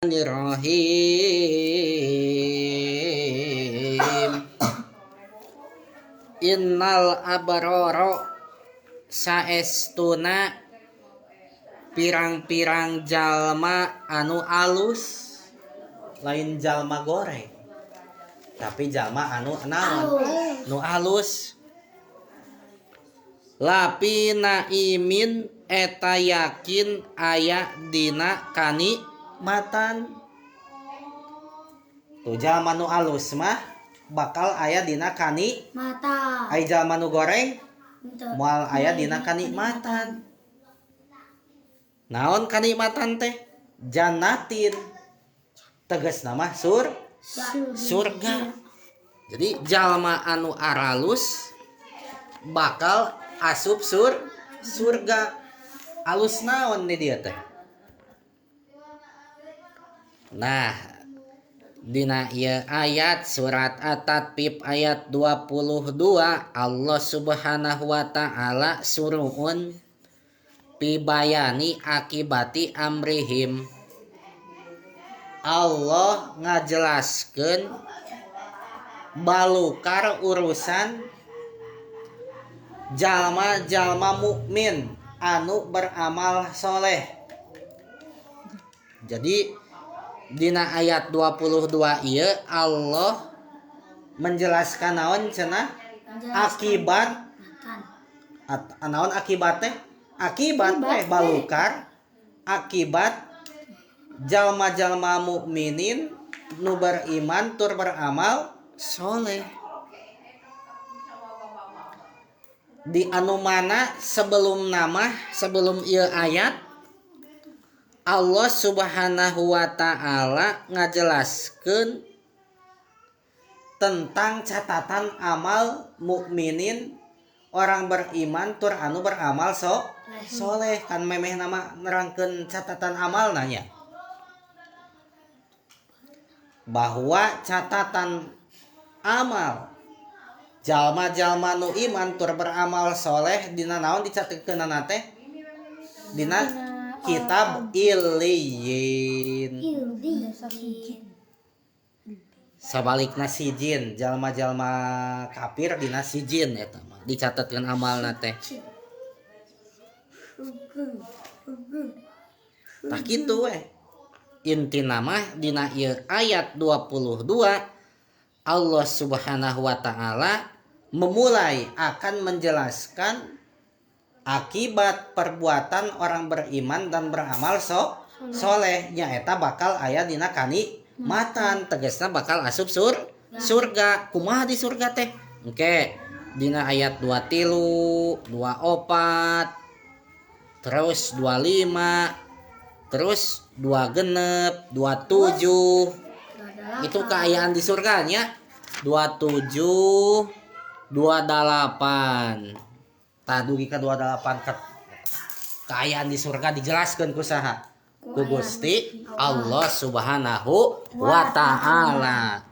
Bismillahirrahmanirrahim. Innal abrara saestuna pirang-pirang jalma anu alus, lain jalma goreng tapi jalma anu naon nu alus, lapi naimin eta yakin aya dina kanikmatan. Tuh jalma nu alus mah bakal aya dina kanikmatan. Ai jalma nu goreng moal aya dina kanikmatan. Naon kanikmatan teh? Jannatin. Tegas nama surga. Jadi jalma anu aralus bakal asup surga. Alus naon nih dia teh? Nah, dina ieu ayat surat At-Tatfif ayat 22 Allah Subhanahu wa taala suruhun pibayani akibati amrihim. Allah ngajelaskeun balukar urusan jalma-jalma mukmin anu beramal soleh. Jadi dina ayat 22 ieu Allah menjelaskan naon cenah akibat naon akibat teh? Akibat teh balukar akibat jalma-jalma mukminin nu beriman tur beramal soleh. Di anu mana sebelum ieu ayat Allah Subhanahu wa taala ngajelaskeun tentang catatan amal mukminin orang beriman tur anu beramal soleh. Kan memeh nama nerangkeun catatan amal nanya bahwa catatan amal jalma-jalma nu iman tur beramal soleh dina naon dicatetkeunana teh? Dina kitab Iliyin. Sabalikna sijin, jalma-jalma kafir dina sijin eta mah dicatetkeun amalna teh. Tah kitu we. Intina mah dina ieu ayat 22 Allah Subhanahu wa taala memulai akan menjelaskan akibat perbuatan orang beriman dan beramal soleh nyaeta bakal aya dina kanikmatan, tegasna bakal asup surga. Kumaha di surga teh? Engke dina ayat 23, 24, terus 25, terus 26, 27. Itu keayaan di surganya 27, 28. Tadugi ke 28 keayaan di surga dijelaskan ku saha? Ku Gusti Allah Subhanahu wa taala.